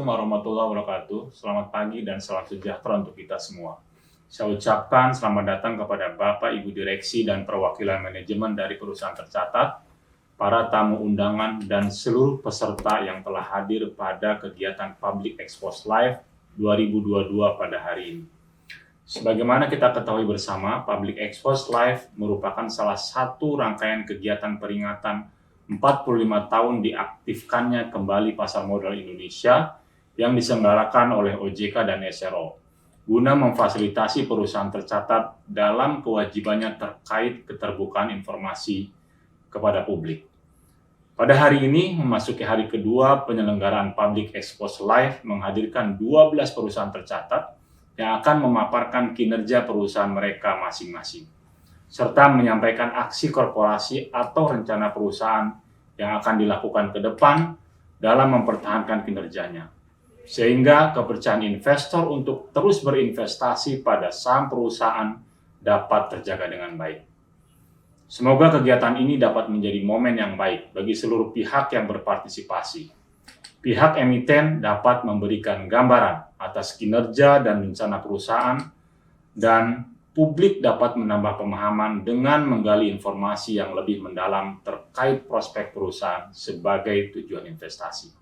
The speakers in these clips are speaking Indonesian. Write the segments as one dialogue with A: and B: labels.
A: Assalamualaikum warahmatullahi wabarakatuh. Selamat pagi dan salam sejahtera untuk kita semua. Saya ucapkan selamat datang kepada Bapak, Ibu Direksi, dan perwakilan manajemen dari perusahaan tercatat, para tamu undangan, dan seluruh peserta yang telah hadir pada kegiatan Public Expose Live 2022 pada hari ini. Sebagaimana kita ketahui bersama, Public Expose Live merupakan salah satu rangkaian kegiatan peringatan 45 tahun diaktifkannya kembali Pasar Modal Indonesia yang diselenggarakan oleh OJK dan SRO, guna memfasilitasi perusahaan tercatat dalam kewajibannya terkait keterbukaan informasi kepada publik. Pada hari ini, memasuki hari kedua penyelenggaraan Public Expose Live menghadirkan 12 perusahaan tercatat yang akan memaparkan kinerja perusahaan mereka masing-masing, serta menyampaikan aksi korporasi atau rencana perusahaan yang akan dilakukan ke depan dalam mempertahankan kinerjanya, sehingga kepercayaan investor untuk terus berinvestasi pada saham perusahaan dapat terjaga dengan baik. Semoga kegiatan ini dapat menjadi momen yang baik bagi seluruh pihak yang berpartisipasi. Pihak emiten dapat memberikan gambaran atas kinerja dan rencana perusahaan, dan publik dapat menambah pemahaman dengan menggali informasi yang lebih mendalam terkait prospek perusahaan sebagai tujuan investasi.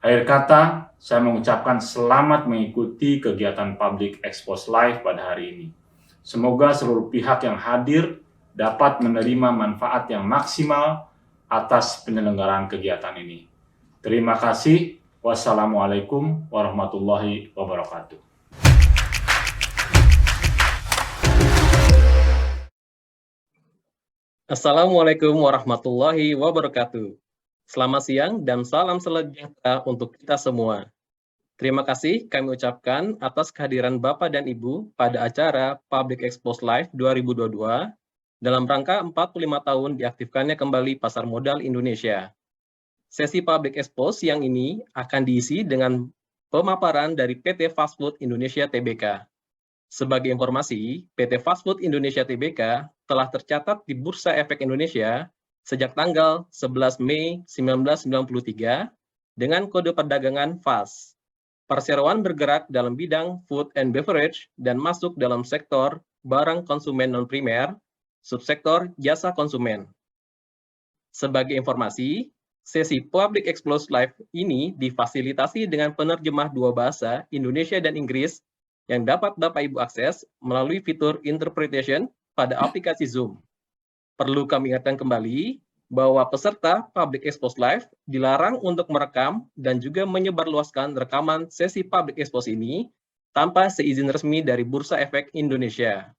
A: Akhir kata, saya mengucapkan selamat mengikuti kegiatan Public Expose Live pada hari ini. Semoga seluruh pihak yang hadir dapat menerima manfaat yang maksimal atas penyelenggaraan kegiatan ini. Terima kasih. Wassalamualaikum warahmatullahi wabarakatuh.
B: Assalamualaikum warahmatullahi wabarakatuh. Selamat siang dan salam sejahtera untuk kita semua. Terima kasih kami ucapkan atas kehadiran Bapak dan Ibu pada acara Public Expose Live 2022 dalam rangka 45 tahun diaktifkannya kembali Pasar Modal Indonesia. Sesi Public Expose yang ini akan diisi dengan pemaparan dari PT Fast Food Indonesia Tbk. Sebagai informasi, PT Fast Food Indonesia Tbk telah tercatat di Bursa Efek Indonesia sejak tanggal 11 Mei 1993 dengan kode perdagangan FAS. Perseroan bergerak dalam bidang food and beverage dan masuk dalam sektor barang konsumen non-primer, subsektor jasa konsumen. Sebagai informasi, sesi Public Expose Live ini difasilitasi dengan penerjemah dua bahasa, Indonesia dan Inggris, yang dapat Bapak Ibu akses melalui fitur interpretation pada aplikasi Zoom. Perlu kami ingatkan kembali bahwa peserta Public Expose Live dilarang untuk merekam dan juga menyebarluaskan rekaman sesi Public Expose ini tanpa seizin resmi dari Bursa Efek Indonesia.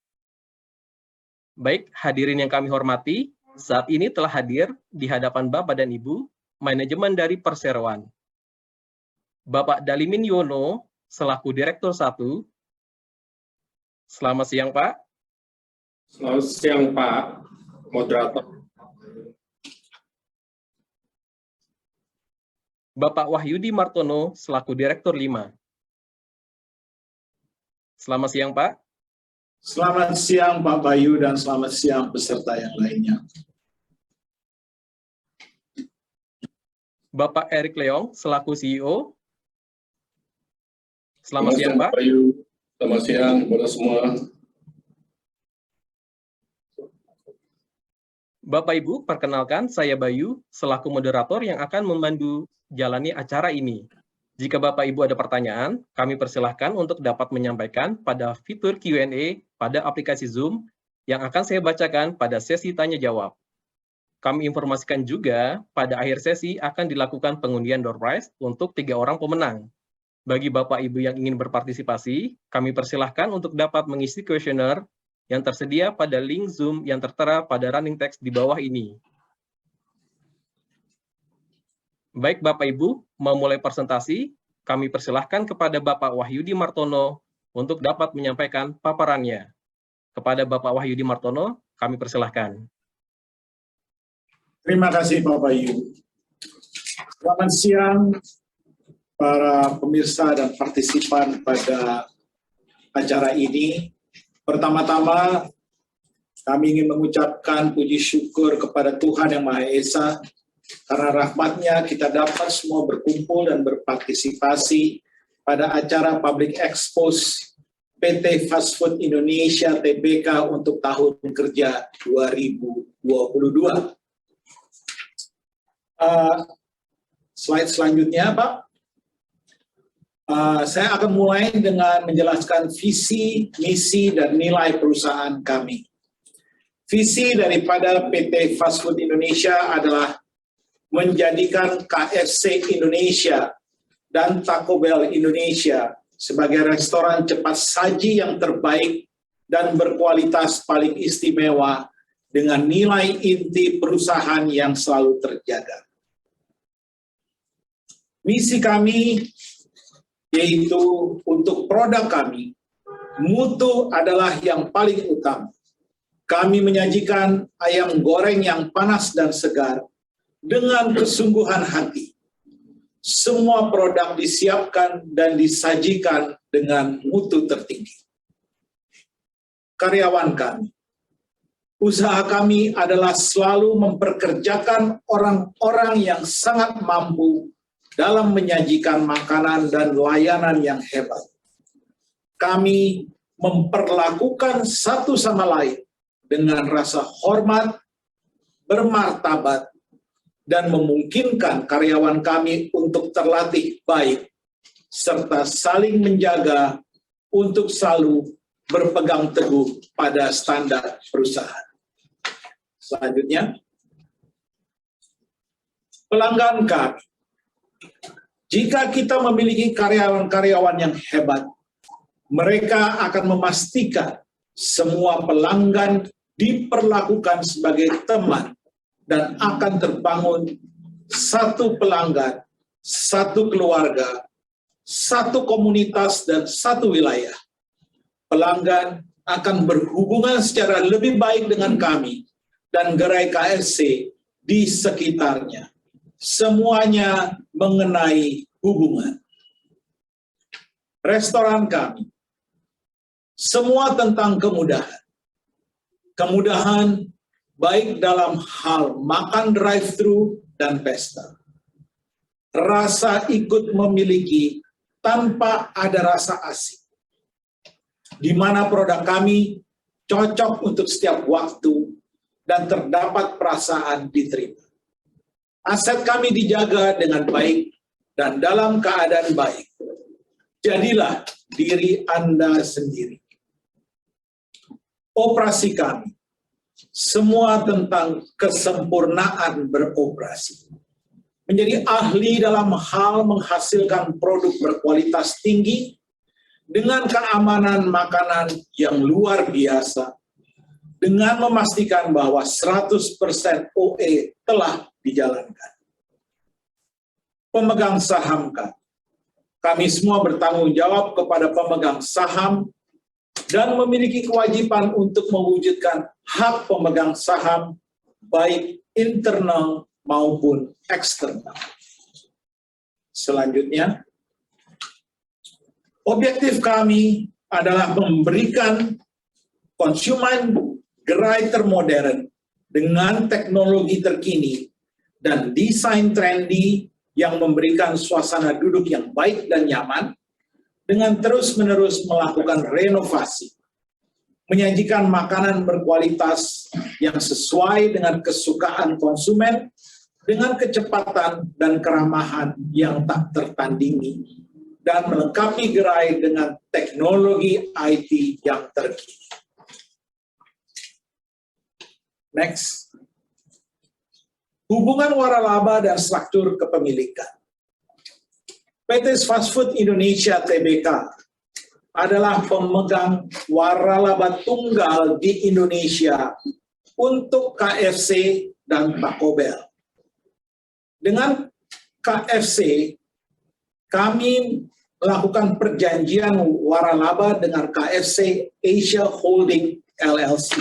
B: Baik, hadirin yang kami hormati, saat ini telah hadir di hadapan Bapak dan Ibu, manajemen dari perseroan. Bapak Dalimin Yono, selaku Direktur 1. Selamat siang, Pak.
C: Selamat siang, Pak Moderator.
B: Bapak Wahyudi Martono, selaku Direktur 5. Selamat siang, Pak.
C: Selamat siang, Pak Bayu, dan selamat siang peserta yang lainnya.
B: Bapak Erik Leong, selaku CEO. Selamat siang, Pak.
D: Bayu. Selamat siang kepada semua.
B: Bapak Ibu, perkenalkan saya Bayu, selaku moderator yang akan membantu jalani acara ini. Jika Bapak Ibu ada pertanyaan, kami persilahkan untuk dapat menyampaikan pada fitur Q&A pada aplikasi Zoom yang akan saya bacakan pada sesi tanya-jawab. Kami informasikan juga pada akhir sesi akan dilakukan pengundian door prize untuk 3 orang pemenang. Bagi Bapak Ibu yang ingin berpartisipasi, kami persilahkan untuk dapat mengisi kuesioner yang tersedia pada link Zoom yang tertera pada running text di bawah ini. Baik Bapak Ibu, memulai presentasi, kami persilahkan kepada Bapak Wahyudi Martono untuk dapat menyampaikan paparannya. Kepada Bapak Wahyudi Martono, kami persilahkan.
C: Terima kasih, Pak Bayu. Selamat siang, para pemirsa dan partisipan pada acara ini. Pertama-tama, kami ingin mengucapkan puji syukur kepada Tuhan Yang Maha Esa karena rahmatnya kita dapat semua berkumpul dan berpartisipasi pada acara Public Expose PT Fast Food Indonesia Tbk untuk tahun kerja 2022. Slide selanjutnya, Pak. Saya akan mulai dengan menjelaskan visi, misi, dan nilai perusahaan kami. Visi daripada PT Fast Food Indonesia adalah menjadikan KFC Indonesia dan Taco Bell Indonesia sebagai restoran cepat saji yang terbaik dan berkualitas paling istimewa dengan nilai inti perusahaan yang selalu terjaga. Misi kami yaitu untuk produk kami, mutu adalah yang paling utama. Kami menyajikan ayam goreng yang panas dan segar dengan kesungguhan hati. Semua produk disiapkan dan disajikan dengan mutu tertinggi. Karyawan kami, usaha kami adalah selalu memperkerjakan orang-orang yang sangat mampu dalam menyajikan makanan dan layanan yang hebat. Kami memperlakukan satu sama lain dengan rasa hormat, bermartabat, dan memungkinkan karyawan kami untuk terlatih baik, serta saling menjaga untuk selalu berpegang teguh pada standar perusahaan. Selanjutnya, pelanggan kami. Jika kita memiliki karyawan-karyawan yang hebat, mereka akan memastikan semua pelanggan diperlakukan sebagai teman dan akan terbangun satu pelanggan, satu keluarga, satu komunitas, dan satu wilayah. Pelanggan akan berhubungan secara lebih baik dengan kami dan gerai KFC di sekitarnya. Semuanya mengenai hubungan. Restoran kami, semua tentang kemudahan. Kemudahan baik dalam hal makan drive-thru dan pesta. Rasa ikut memiliki tanpa ada rasa asing. Di mana produk kami cocok untuk setiap waktu dan terdapat perasaan diterima. Aset kami dijaga dengan baik dan dalam keadaan baik. Jadilah diri Anda sendiri. Operasi kami, semua tentang kesempurnaan beroperasi. Menjadi ahli dalam hal menghasilkan produk berkualitas tinggi dengan keamanan makanan yang luar biasa, dengan memastikan bahwa 100% OE telah dijalankan. Pemegang saham kami semua bertanggung jawab kepada pemegang saham dan memiliki kewajiban untuk mewujudkan hak pemegang saham baik internal maupun eksternal. Selanjutnya, objektif kami adalah memberikan konsumen gerai termodern dengan teknologi terkini dan desain trendy yang memberikan suasana duduk yang baik dan nyaman dengan terus-menerus melakukan renovasi, menyajikan makanan berkualitas yang sesuai dengan kesukaan konsumen dengan kecepatan dan keramahan yang tak tertandingi dan melengkapi gerai dengan teknologi IT yang terkini. Next. Hubungan waralaba dan struktur kepemilikan. PT Fast Food Indonesia Tbk adalah pemegang waralaba tunggal di Indonesia untuk KFC dan Taco Bell. Dengan KFC, kami melakukan perjanjian waralaba dengan KFC Asia Holding LLC.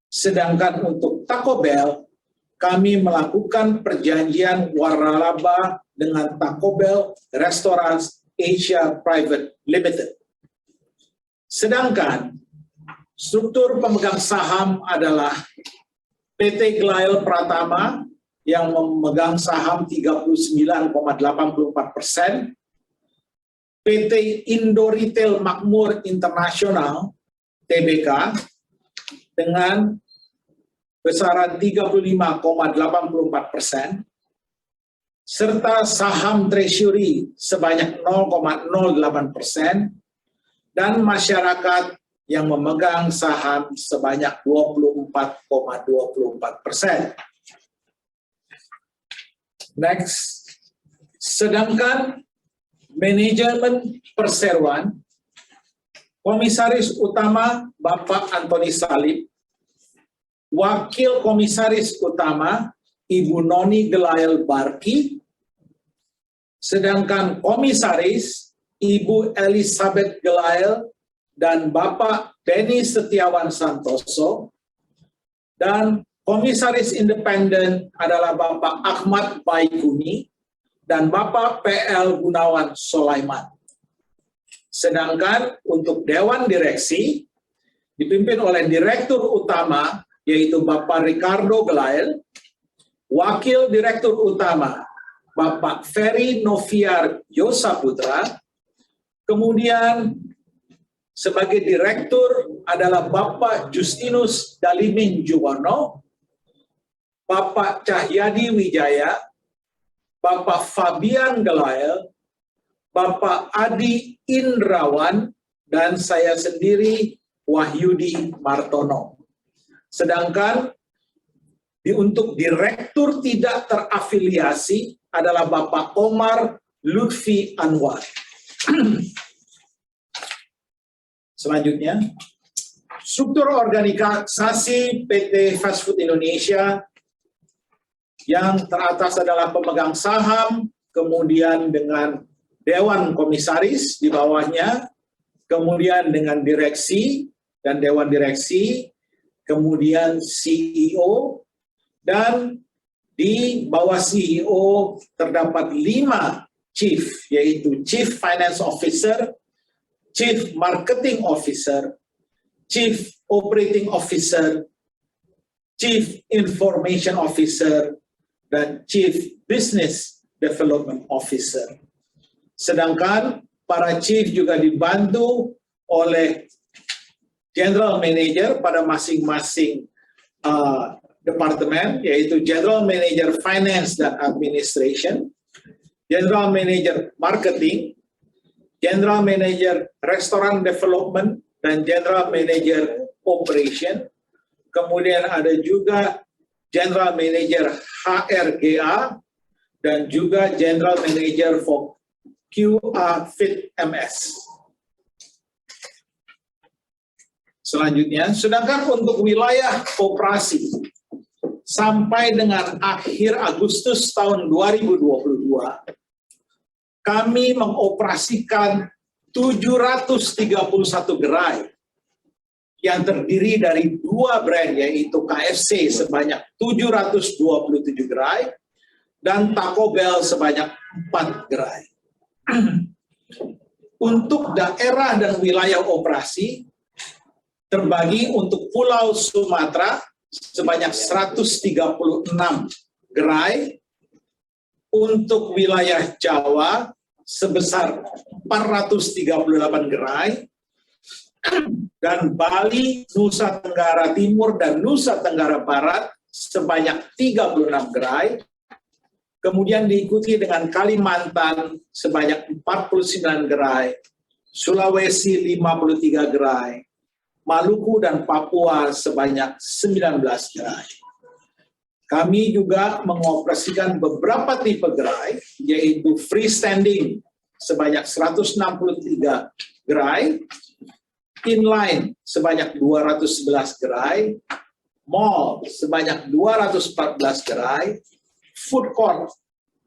C: Sedangkan untuk Taco Bell, kami melakukan perjanjian waralaba dengan Taco Bell Restaurants Asia Private Limited. Sedangkan struktur pemegang saham adalah PT Glail Pratama yang memegang saham 39,84%, PT Indo Retail Makmur Internasional Tbk dengan besaran 35,84%, serta saham treasury sebanyak 0,08%, dan masyarakat yang memegang saham sebanyak 24,24%. Next, sedangkan manajemen perseroan, Komisaris Utama Bapak Antoni Salim, Wakil Komisaris Utama Ibu Noni Gelael Barki, sedangkan Komisaris Ibu Elizabeth Gelael dan Bapak Benny Setiawan Santoso, dan Komisaris Independen adalah Bapak Ahmad Baikuni dan Bapak PL Gunawan Sulaiman. Sedangkan untuk Dewan Direksi dipimpin oleh Direktur Utama yaitu Bapak Ricardo Gelael, Wakil Direktur Utama Bapak Ferry Noviar Yosaputra, kemudian sebagai Direktur adalah Bapak Justinus Dalimin Juwono, Bapak Cahyadi Wijaya, Bapak Fabian Gelael, Bapak Adi Indrawan, dan saya sendiri Wahyudi Martono. Sedangkan untuk Direktur tidak terafiliasi adalah Bapak Omar Lutfi Anwar. Selanjutnya, struktur organisasi PT Fast Food Indonesia yang teratas adalah pemegang saham, kemudian dengan Dewan Komisaris di bawahnya, kemudian dengan direksi dan Dewan Direksi, kemudian CEO, dan di bawah CEO terdapat 5 chief, yaitu Chief Finance Officer, Chief Marketing Officer, Chief Operating Officer, Chief Information Officer, dan Chief Business Development Officer. Sedangkan para chief juga dibantu oleh General Manager pada masing-masing departemen, yaitu General Manager Finance dan Administration, General Manager Marketing, General Manager Restaurant Development, dan General Manager Operation. Kemudian ada juga General Manager HRGA dan juga General Manager for QA Fit MS. Selanjutnya, sedangkan untuk wilayah operasi sampai dengan akhir Agustus tahun 2022, kami mengoperasikan 731 gerai yang terdiri dari 2 brand, yaitu KFC sebanyak 727 gerai dan Taco Bell sebanyak 4 gerai. Untuk daerah dan wilayah operasi terbagi untuk Pulau Sumatera sebanyak 136 gerai, untuk wilayah Jawa sebesar 438 gerai, dan Bali, Nusa Tenggara Timur, dan Nusa Tenggara Barat sebanyak 36 gerai. Kemudian diikuti dengan Kalimantan sebanyak 49 gerai, Sulawesi 53 gerai, Maluku dan Papua sebanyak 19 gerai. Kami juga mengoperasikan beberapa tipe gerai, yaitu freestanding sebanyak 163 gerai, inline sebanyak 211 gerai, mall sebanyak 214 gerai, food court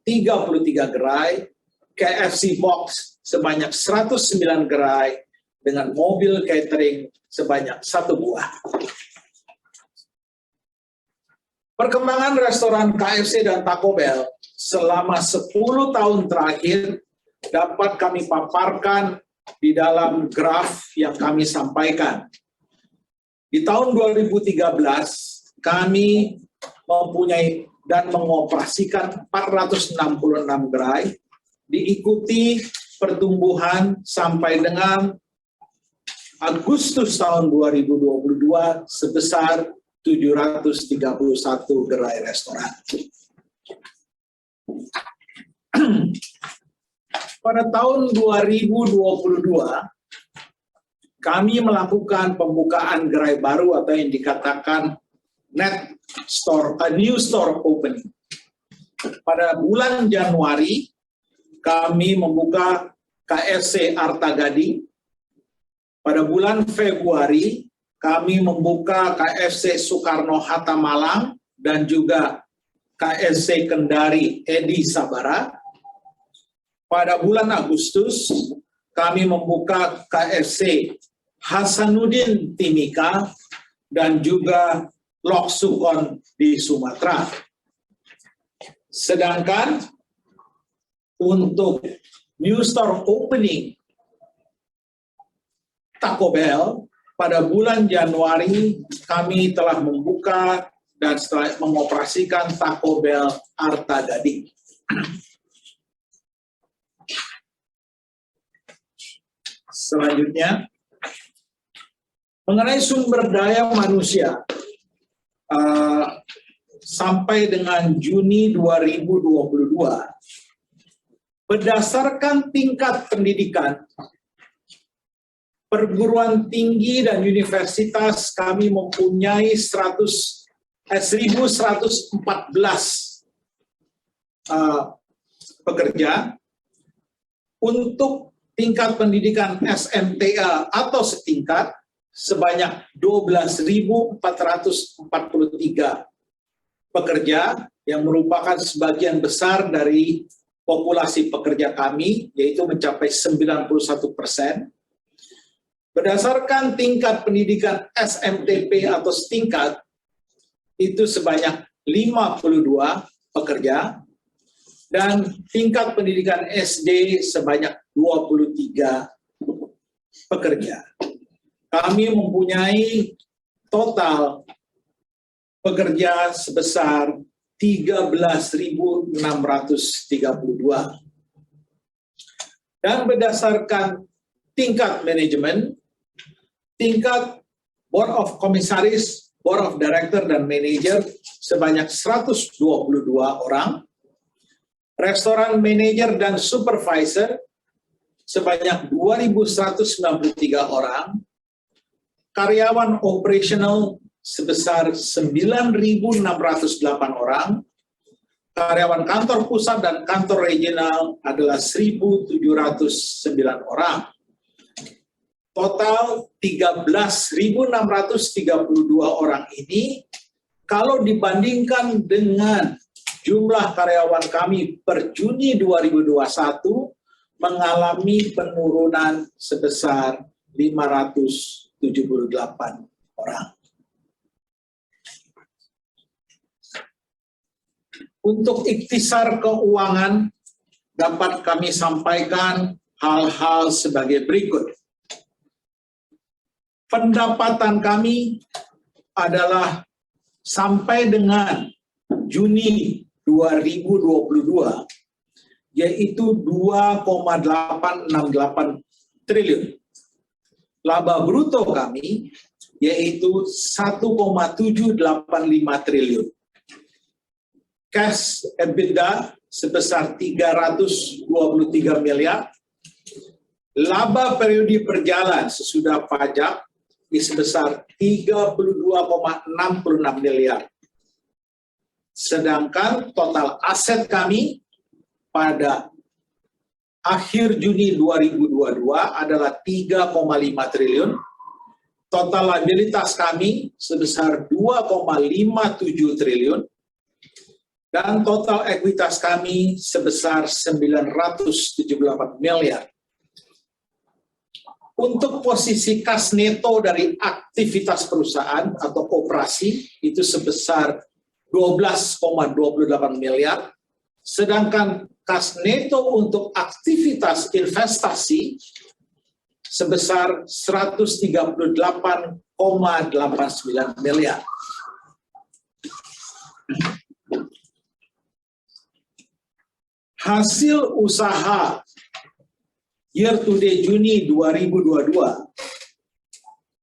C: 33 gerai, KFC box sebanyak 109 gerai, dengan mobil catering sebanyak 1 buah. Perkembangan restoran KFC dan Taco Bell selama 10 tahun terakhir dapat kami paparkan di dalam graf yang kami sampaikan. Di tahun 2013, kami mempunyai dan mengoperasikan 466 gerai, diikuti pertumbuhan sampai dengan Agustus tahun 2022 sebesar 731 gerai restoran. Pada tahun 2022, kami melakukan pembukaan gerai baru atau yang dikatakan new store opening. Pada bulan Januari, kami membuka KFC Arta Gading. Pada bulan Februari, kami membuka KFC Soekarno-Hatta Malang dan juga KFC Kendari Edi Sabara. Pada bulan Agustus, kami membuka KFC Hasanuddin Timika dan juga Lok Sukon di Sumatera. Sedangkan untuk new store opening Taco Bell pada bulan Januari kami telah membuka dan setelah mengoperasikan Taco Bell Arta Gading. Selanjutnya, mengenai sumber daya manusia, sampai dengan Juni 2022, berdasarkan tingkat pendidikan, perguruan tinggi dan universitas kami mempunyai 1.114 pekerja. Untuk tingkat pendidikan SMTA atau setingkat sebanyak 12.443 pekerja yang merupakan sebagian besar dari populasi pekerja kami, yaitu mencapai 91%. Berdasarkan tingkat pendidikan SMTP atau setingkat, itu sebanyak 52 pekerja, dan tingkat pendidikan SD sebanyak 23 pekerja. Kami mempunyai total pekerja sebesar 13.632. Dan berdasarkan tingkat manajemen, tingkat Board of Commissaries, Board of Director, dan Manager sebanyak 122 orang, restoran manager dan supervisor sebanyak 2.193 orang, karyawan operasional sebesar 9.608 orang, karyawan kantor pusat dan kantor regional adalah 1.709 orang. Total 13.632 orang ini, kalau dibandingkan dengan jumlah karyawan kami per Juni 2021, mengalami penurunan sebesar 578 orang. Untuk ikhtisar keuangan dapat kami sampaikan hal-hal sebagai berikut. Pendapatan kami adalah sampai dengan Juni 2022 yaitu 2,868 triliun. Laba bruto kami yaitu 1,785 triliun. Cash EBITDA sebesar 323 miliar. Laba periode berjalan sesudah pajak sebesar 32,66 miliar. Sedangkan total aset kami pada akhir Juni 2022 adalah 3,5 triliun. Total liabilitas kami sebesar 2,57 triliun. Dan total ekuitas kami sebesar 978 miliar. Untuk posisi kas neto dari aktivitas perusahaan atau operasi itu sebesar 12,28 miliar. Sedangkan kas neto untuk aktivitas investasi sebesar 138,89 miliar. hasil usaha year to date Juni 2022,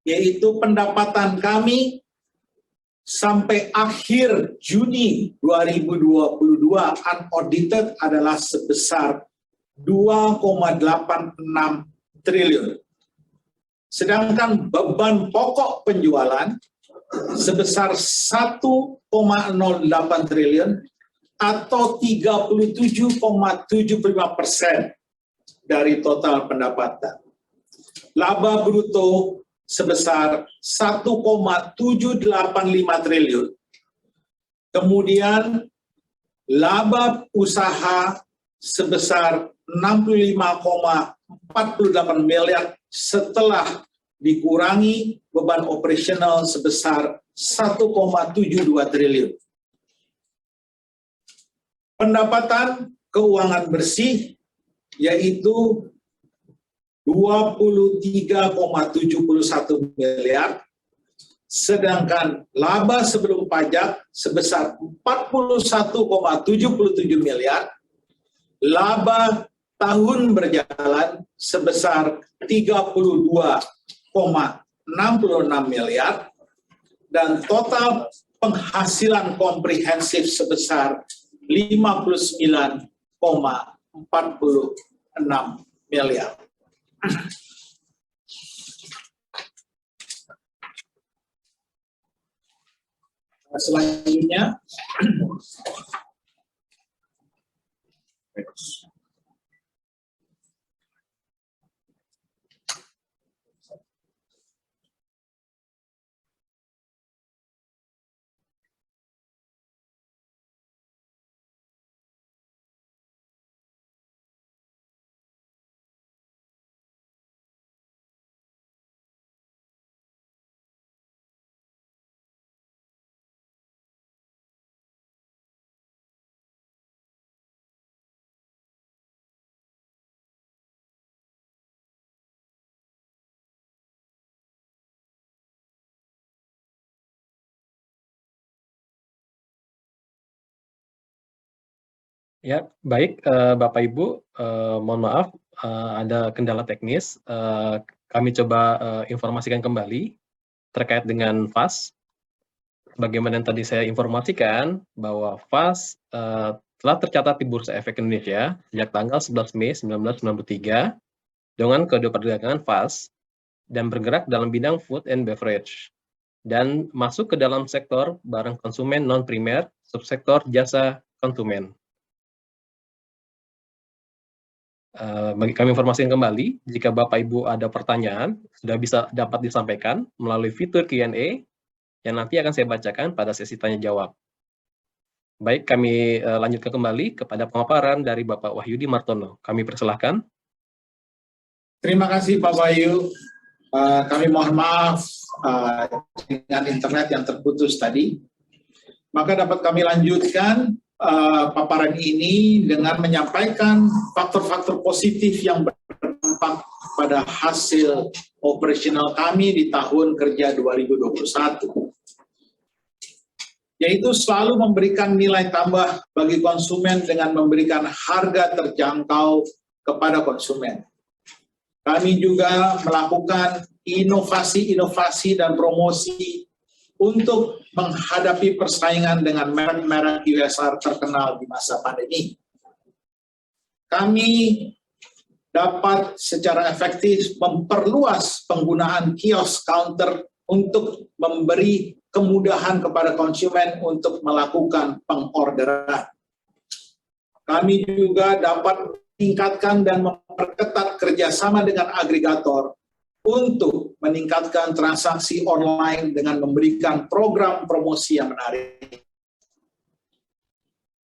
C: yaitu pendapatan kami sampai akhir Juni 2022 unaudited adalah sebesar 2,86 triliun. Sedangkan beban pokok penjualan sebesar 1,08 triliun atau 37,75% dari total pendapatan. Laba bruto sebesar 1,785 triliun. Kemudian laba usaha sebesar 65,48 miliar setelah dikurangi beban operasional sebesar 1,72 triliun. Pendapatan keuangan bersih yaitu 23,71 miliar, sedangkan laba sebelum pajak sebesar 41,77 miliar, laba tahun berjalan sebesar 32,66 miliar, dan total penghasilan komprehensif sebesar 59,46 miliar. Selanjutnya,
B: Ya, baik Bapak Ibu, mohon maaf ada kendala teknis. Kami coba informasikan kembali terkait dengan FAS. Bagaimana yang tadi saya informasikan bahwa FAS telah tercatat di Bursa Efek Indonesia sejak tanggal 11 Mei 1993 dengan kode perdagangan FAS dan bergerak dalam bidang food and beverage dan masuk ke dalam sektor barang konsumen non-primer, subsektor jasa konsumen. Bagi kami informasikan kembali, jika Bapak Ibu ada pertanyaan, sudah bisa dapat disampaikan melalui fitur Q&A yang nanti akan saya bacakan pada sesi tanya jawab. Baik, kami lanjutkan kembali kepada pemaparan dari Bapak Wahyudi Martono. Kami persilahkan.
C: terima kasih Pak Bayu. Kami mohon maaf dengan internet yang terputus tadi. Maka dapat kami lanjutkan paparan ini dengan menyampaikan faktor-faktor positif yang berdampak pada hasil operasional kami di tahun kerja 2021. Yaitu selalu memberikan nilai tambah bagi konsumen dengan memberikan harga terjangkau kepada konsumen. Kami juga melakukan inovasi-inovasi dan promosi untuk menghadapi persaingan dengan merek-merek QSR terkenal di masa pandemi. Kami dapat secara efektif memperluas penggunaan kios counter untuk memberi kemudahan kepada konsumen untuk melakukan pengorderan. Kami juga dapat meningkatkan dan memperketat kerjasama dengan agregator untuk meningkatkan transaksi online dengan memberikan program promosi yang menarik.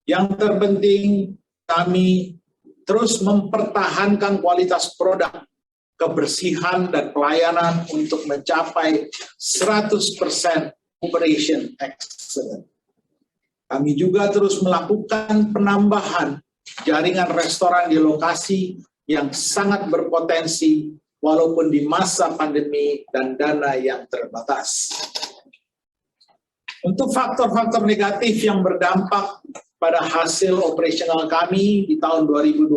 C: Yang terpenting, kami terus mempertahankan kualitas produk, kebersihan, dan pelayanan untuk mencapai 100% operation excellence. Kami juga terus melakukan penambahan jaringan restoran di lokasi yang sangat berpotensi walaupun di masa pandemi dan dana yang terbatas. Untuk faktor-faktor negatif yang berdampak pada hasil operasional kami di tahun 2021,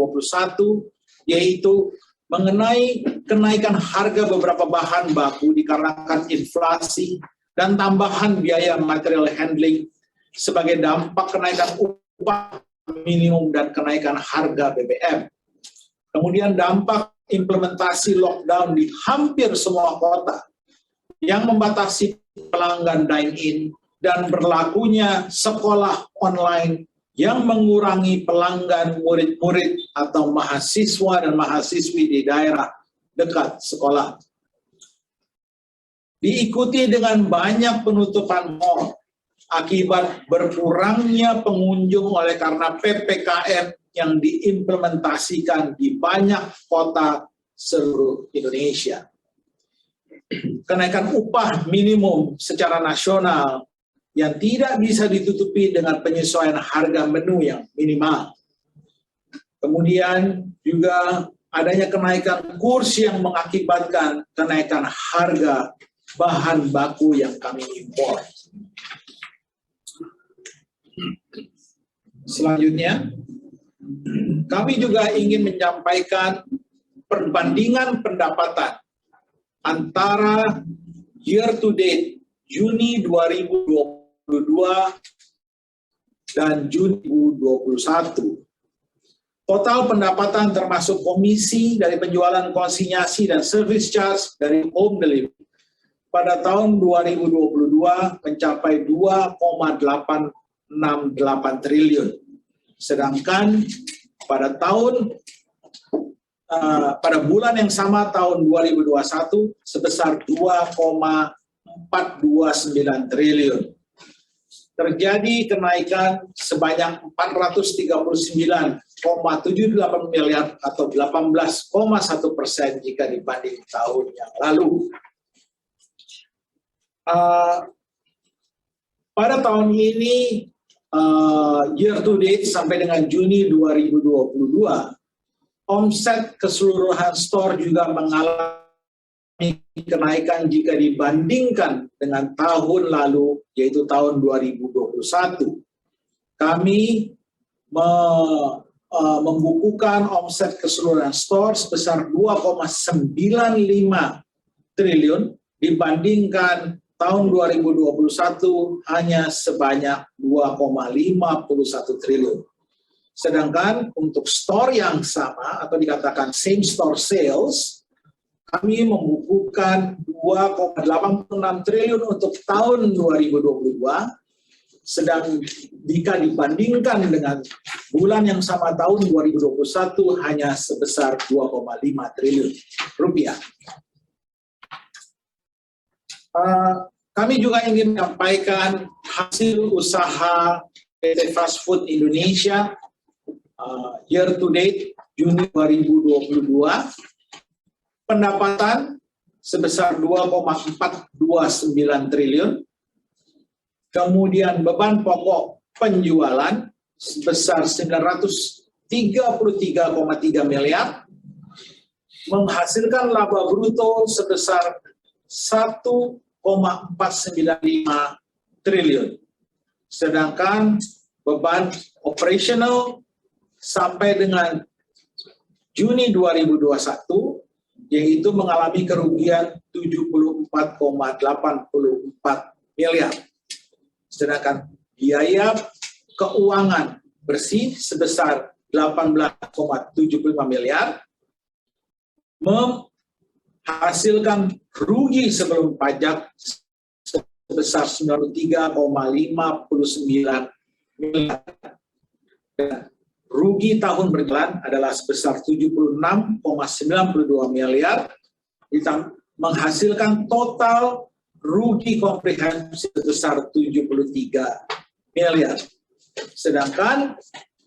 C: yaitu mengenai kenaikan harga beberapa bahan baku dikarenakan inflasi dan tambahan biaya material handling sebagai dampak kenaikan upah minimum dan kenaikan harga BBM. Kemudian dampak implementasi lockdown di hampir semua kota yang membatasi pelanggan dine-in dan berlakunya sekolah online yang mengurangi pelanggan murid-murid atau mahasiswa dan mahasiswi di daerah dekat sekolah. Diikuti dengan banyak penutupan mal akibat berkurangnya pengunjung oleh karena PPKM yang diimplementasikan di banyak kota seluruh Indonesia. Kenaikan upah minimum secara nasional yang tidak bisa ditutupi dengan penyesuaian harga menu yang minimal. Kemudian juga adanya kenaikan kurs yang mengakibatkan kenaikan harga bahan baku yang kami impor. Selanjutnya, kami juga ingin menyampaikan perbandingan pendapatan antara year to date Juni 2022 dan Juni 2021. Total pendapatan termasuk komisi dari penjualan konsinyasi dan service charge dari home delivery pada tahun 2022 mencapai 2,868 triliun. Sedangkan pada bulan yang sama tahun 2021 sebesar 2,429 triliun. Terjadi kenaikan sebanyak 439,78 miliar atau 18,1% jika dibanding tahun yang lalu. Pada tahun ini, year to date sampai dengan Juni 2022, omset keseluruhan store juga mengalami kenaikan jika dibandingkan dengan tahun lalu, yaitu tahun 2021. Kami membukukan omset keseluruhan store sebesar 2,95 triliun dibandingkan tahun 2021 hanya sebanyak 2,51 triliun. Sedangkan untuk store yang sama atau dikatakan same store sales, kami membukukan 2,86 triliun untuk tahun 2022, sedang jika dibandingkan dengan bulan yang sama tahun 2021 hanya sebesar 2,5 triliun rupiah. Kami juga ingin menyampaikan hasil usaha PT Fast Food Indonesia year to date Juni 2022. Pendapatan sebesar 2,429 triliun. Kemudian beban pokok penjualan sebesar 933,3 miliar. Menghasilkan laba bruto sebesar 1,495 triliun. Sedangkan beban operasional sampai dengan Juni 2021 yaitu mengalami kerugian 74,84 miliar. Sedangkan biaya keuangan bersih sebesar 18,75 miliar, menghasilkan rugi sebelum pajak sebesar 93,59 miliar. Dan rugi tahun berjalan adalah sebesar 76,92 miliar, menghasilkan total rugi komprehensif sebesar 73 miliar. Sedangkan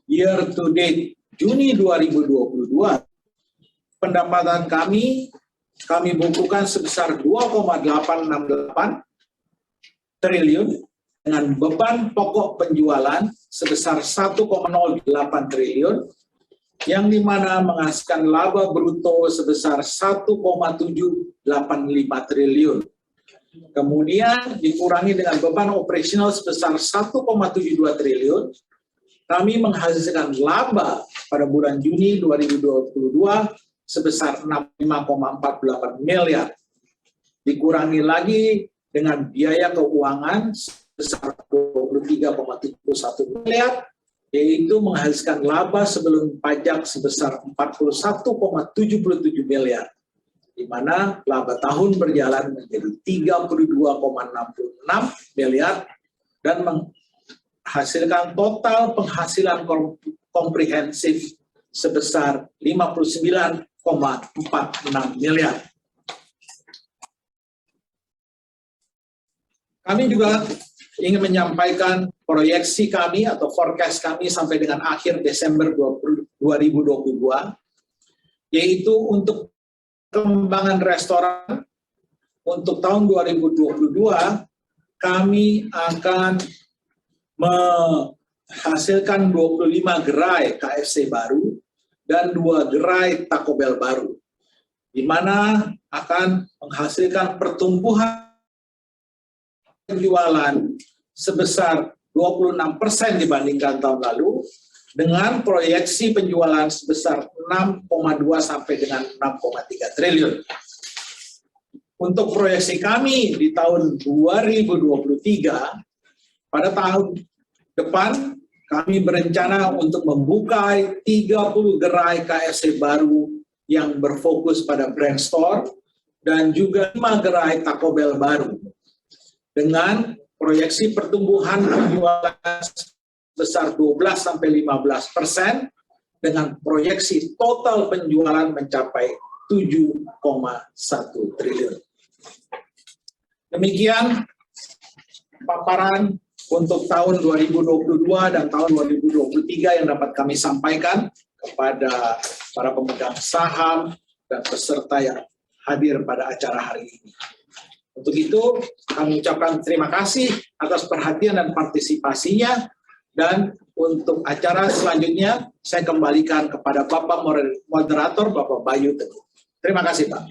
C: year to date Juni 2022, pendapatan kami bukukan sebesar 2,868 triliun dengan beban pokok penjualan sebesar 1,08 triliun, yang dimana menghasilkan laba bruto sebesar 1,785 triliun. Kemudian dikurangi dengan beban operasional sebesar 1,72 triliun, kami menghasilkan laba pada bulan Juni 2022 sebesar 65,48 miliar. Dikurangi lagi dengan biaya keuangan sebesar 23,71 miliar, yaitu menghasilkan laba sebelum pajak sebesar 41,77 miliar, di mana laba tahun berjalan menjadi 32,66 miliar dan menghasilkan total penghasilan komprehensif sebesar 59,46 miliar. Kami juga ingin menyampaikan proyeksi kami atau forecast kami sampai dengan akhir Desember 2022, yaitu untuk pengembangan restoran untuk tahun 2022 kami akan menghasilkan 25 gerai KFC baru dan 2 gerai Taco Bell baru, di mana akan menghasilkan pertumbuhan penjualan sebesar 26% dibandingkan tahun lalu, dengan proyeksi penjualan sebesar 6,2 sampai dengan 6,3 triliun. Untuk proyeksi kami di tahun 2023, pada tahun depan kami berencana untuk membuka 30 gerai KFC baru yang berfokus pada brand store dan juga 5 gerai Taco Bell baru, dengan proyeksi pertumbuhan penjualan sebesar 12-15% dengan proyeksi total penjualan mencapai 7,1 triliun. Demikian paparan untuk tahun 2022 dan tahun 2023 yang dapat kami sampaikan kepada para pemegang saham dan peserta yang hadir pada acara hari ini. Untuk itu, kami ucapkan terima kasih atas perhatian dan partisipasinya, dan untuk acara selanjutnya, saya kembalikan kepada Bapak Moderator, Bapak Bayu Teguh. Terima kasih, Pak.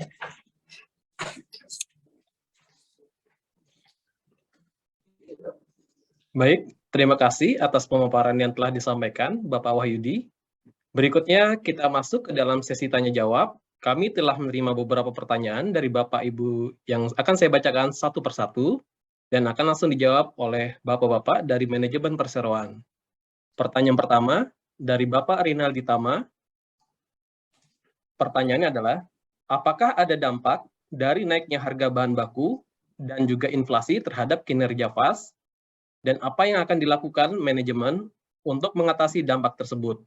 B: Baik, terima kasih atas pemaparan yang telah disampaikan, Bapak Wahyudi. Berikutnya, kita masuk ke dalam sesi tanya-jawab. Kami telah menerima beberapa pertanyaan dari Bapak Ibu yang akan saya bacakan satu persatu dan akan langsung dijawab oleh Bapak-Bapak dari Manajemen Perseroan. Pertanyaan pertama dari Bapak Rinaldi Tama. Pertanyaannya adalah, apakah ada dampak dari naiknya harga bahan baku dan juga inflasi terhadap kinerja FAS, dan apa yang akan dilakukan manajemen untuk mengatasi dampak tersebut?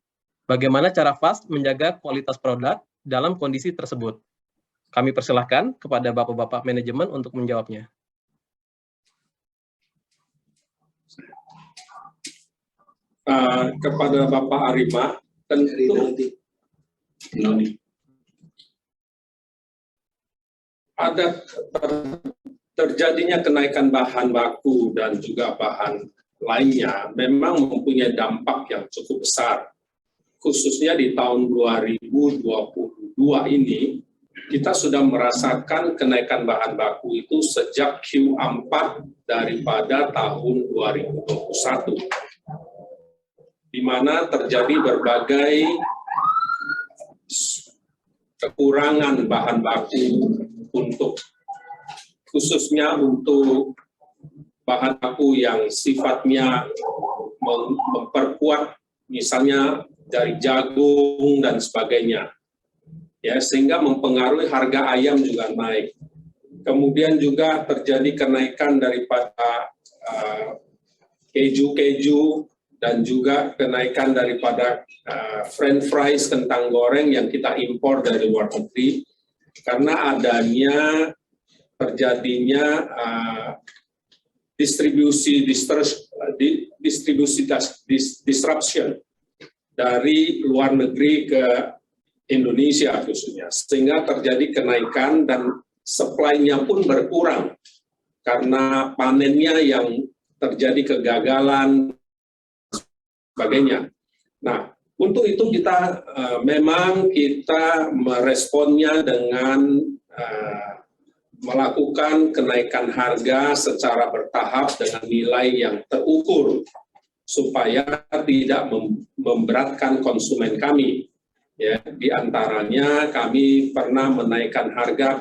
B: Bagaimana cara FAS menjaga kualitas produk dalam kondisi tersebut? Kami persilahkan kepada Bapak-Bapak manajemen untuk menjawabnya.
D: Kepada Bapak Arima, tentu ada terjadinya kenaikan bahan baku dan juga bahan lainnya memang mempunyai dampak yang cukup besar. Khususnya di tahun 2022 ini, kita sudah merasakan kenaikan bahan baku itu sejak Q4 daripada tahun 2021, di mana terjadi berbagai kekurangan bahan baku khususnya untuk bahan baku yang sifatnya memperkuat, misalnya dari jagung dan sebagainya, ya, sehingga mempengaruhi harga ayam juga naik. Kemudian juga terjadi kenaikan daripada keju dan juga kenaikan daripada French fries, kentang goreng yang kita impor dari luar negeri karena adanya terjadinya disruption dari luar negeri ke Indonesia khususnya, sehingga terjadi kenaikan dan supply-nya pun berkurang karena panennya yang terjadi kegagalan sebagainya. Nah, untuk itu kita memang kita meresponnya dengan melakukan kenaikan harga secara bertahap dengan nilai yang terukur. supaya tidak memberatkan konsumen kami. Ya, di antaranya kami pernah menaikkan harga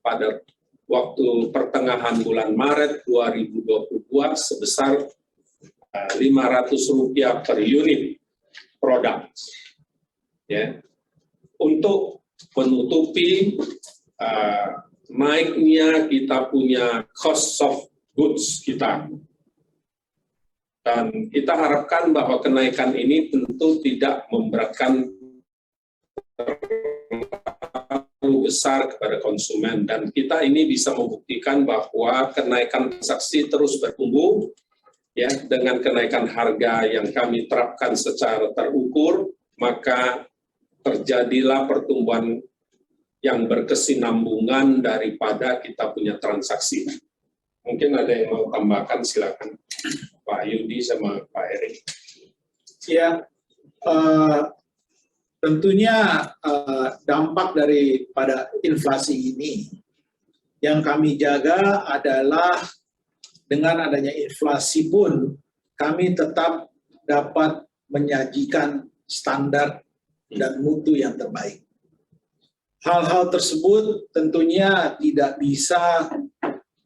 D: pada waktu pertengahan bulan Maret 2022 sebesar Rp500 per unit produk. Ya, untuk menutupi naiknya kita punya cost of goods kita. Dan kita harapkan bahwa kenaikan ini tentu tidak memberatkan terlalu besar kepada konsumen, dan kita ini bisa membuktikan bahwa kenaikan transaksi terus bertumbuh ya, dengan kenaikan harga yang kami terapkan secara terukur, maka terjadilah pertumbuhan yang berkesinambungan daripada kita punya transaksi. Mungkin ada yang mau tambahkan, silakan Pak Yudi sama Pak Erik.
C: Ya, tentunya dampak daripada inflasi ini yang kami jaga adalah dengan adanya inflasi pun kami tetap dapat menyajikan standar dan mutu yang terbaik. Hal-hal tersebut tentunya tidak bisa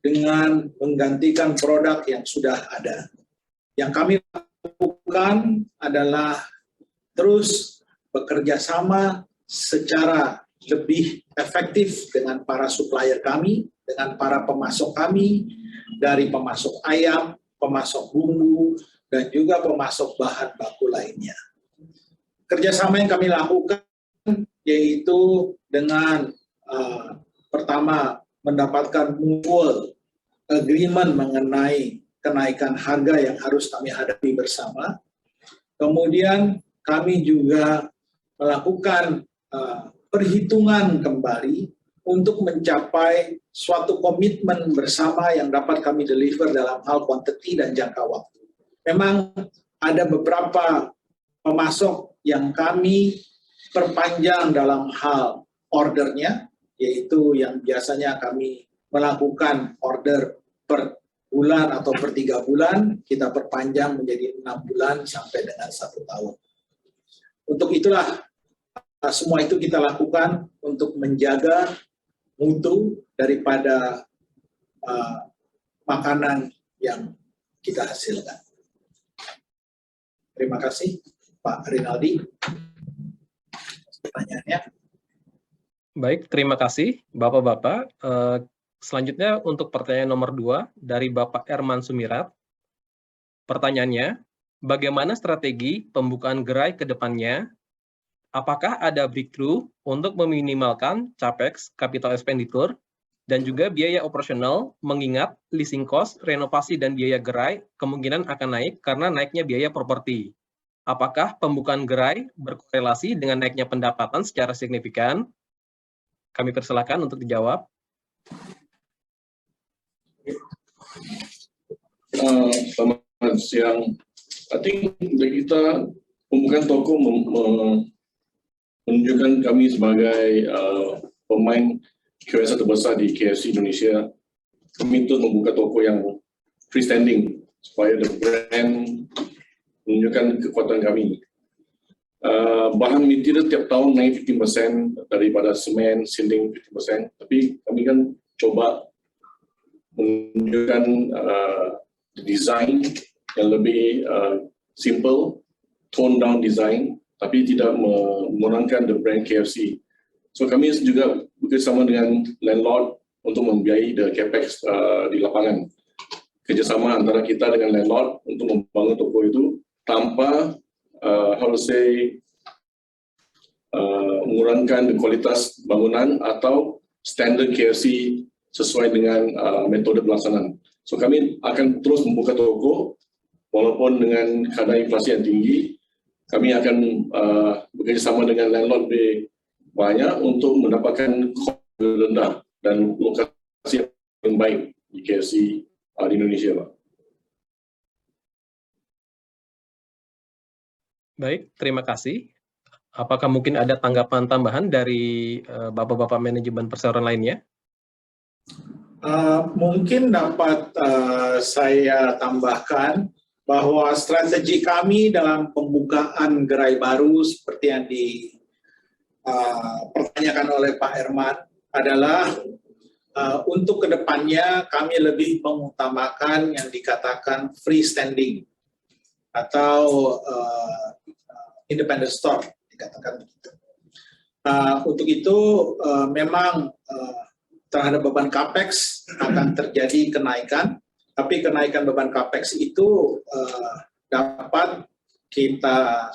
C: dengan menggantikan produk yang sudah ada. Yang kami lakukan adalah terus bekerja sama secara lebih efektif dengan para supplier kami, dengan para pemasok kami, dari pemasok ayam, pemasok bumbu, dan juga pemasok bahan baku lainnya. Kerjasama yang kami lakukan yaitu dengan pertama mendapatkan mutual agreement mengenai kenaikan harga yang harus kami hadapi bersama. Kemudian kami juga melakukan perhitungan kembali untuk mencapai suatu komitmen bersama yang dapat kami deliver dalam hal quantity dan jangka waktu. Memang ada beberapa pemasok yang kami perpanjang dalam hal ordernya, yaitu yang biasanya kami melakukan order per bulan atau per 3 bulan, kita perpanjang menjadi 6 bulan sampai dengan 1 tahun. Untuk itulah semua itu kita lakukan untuk menjaga mutu daripada makanan yang kita hasilkan. Terima kasih Pak Rinaldi. Pertanyaannya.
B: Baik, terima kasih Bapak-Bapak. Selanjutnya untuk pertanyaan nomor 2 dari Bapak Erman Sumirat. Pertanyaannya, bagaimana strategi pembukaan gerai ke depannya? Apakah ada breakthrough untuk meminimalkan capex, capital expenditure, dan juga biaya operasional, mengingat leasing cost, renovasi, dan biaya gerai kemungkinan akan naik karena naiknya biaya properti. Apakah pembukaan gerai berkorelasi dengan naiknya pendapatan secara signifikan? Kami persilakan untuk dijawab.
E: Selamat siang. I think kita pembukaan toko menunjukkan kami sebagai pemain QSR terbesar di KFC Indonesia. Kami untuk membuka toko yang freestanding supaya the brand menunjukkan kekuatan kami. Bahan material tiap tahun naik 15% daripada semen, sinding 15%. Tapi kami kan coba menunjukkan design yang lebih simple, tone down design, tapi tidak mengurangkan the brand KFC. So kami juga bekerjasama dengan landlord untuk membiayai the capex di lapangan. Kerjasama antara kita dengan landlord untuk membangun toko itu tanpa mengurangkan kualitas bangunan atau standard KFC sesuai dengan metode pelaksanaan. So kami akan terus membuka toko walaupun dengan keadaan inflasi yang tinggi. Kami akan bekerjasama dengan landlord lebih banyak untuk mendapatkan cost rendah dan lokasi yang baik di KFC di Indonesia, Pak.
B: Baik, terima kasih. Apakah mungkin ada tanggapan tambahan dari Bapak-Bapak manajemen perseroan lainnya?
C: Mungkin dapat saya tambahkan bahwa strategi kami dalam pembukaan gerai baru seperti yang dipertanyakan oleh Pak Herman adalah untuk kedepannya kami lebih mengutamakan yang dikatakan freestanding atau independent store dikatakan begitu. Untuk itu memang terhadap beban capex akan terjadi kenaikan, tapi kenaikan beban capex itu dapat kita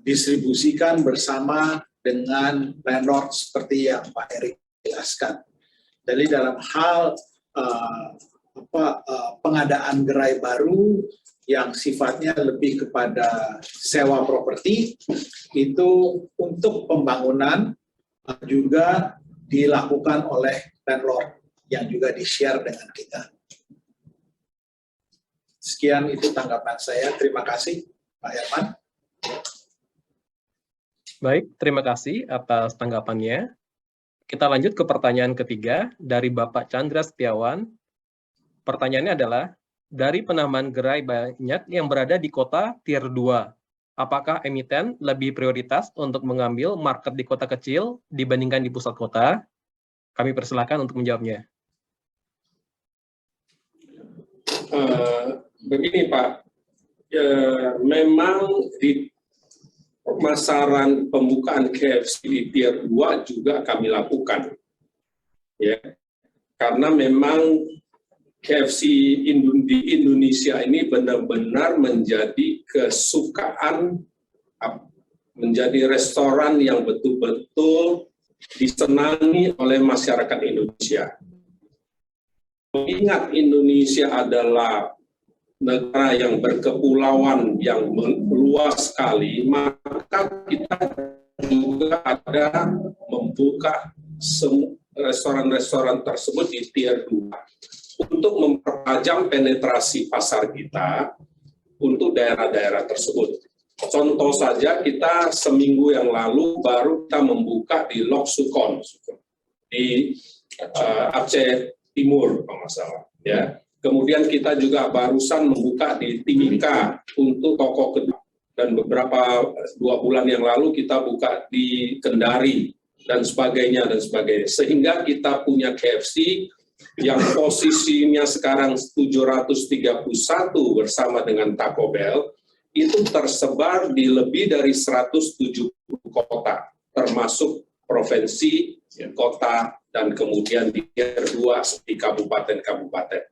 C: distribusikan bersama dengan landlord seperti yang Pak Erik jelaskan. Jadi dalam hal pengadaan gerai baru yang sifatnya lebih kepada sewa properti, itu untuk pembangunan juga dilakukan oleh landlord yang juga di-share dengan kita. Sekian itu tanggapan saya. Terima kasih, Pak Herman.
B: Baik, terima kasih atas tanggapannya. Kita lanjut ke pertanyaan ketiga dari Bapak Chandra Setiawan. Pertanyaannya adalah, dari penambahan gerai banyak yang berada di kota Tier 2, apakah emiten lebih prioritas untuk mengambil market di kota kecil dibandingkan di pusat kota? Kami persilakan untuk menjawabnya.
D: Begini Pak, memang di pemasaran pembukaan KFC di Tier 2 juga kami lakukan. Ya, karena memang KFC di Indonesia ini benar-benar menjadi kesukaan, menjadi restoran yang betul-betul disenangi oleh masyarakat Indonesia. Mengingat Indonesia adalah negara yang berkepulauan yang luas sekali, maka kita juga ada membuka restoran-restoran tersebut di Tier 2 untuk mempertajam penetrasi pasar kita untuk daerah-daerah tersebut. Contoh saja, kita seminggu yang lalu baru kita membuka di Lok Sukon, di Aceh Timur, kalau nggak salah. Ya. Kemudian kita juga barusan membuka di Timika untuk toko kedua. Dan beberapa 2 bulan yang lalu kita buka di Kendari, dan sebagainya, dan sebagainya. Sehingga kita punya KFC yang posisinya sekarang 731 bersama dengan Taco Bell, itu tersebar di lebih dari 170 kota, termasuk provinsi, kota, dan kemudian di Tier 2 seperti kabupaten-kabupaten.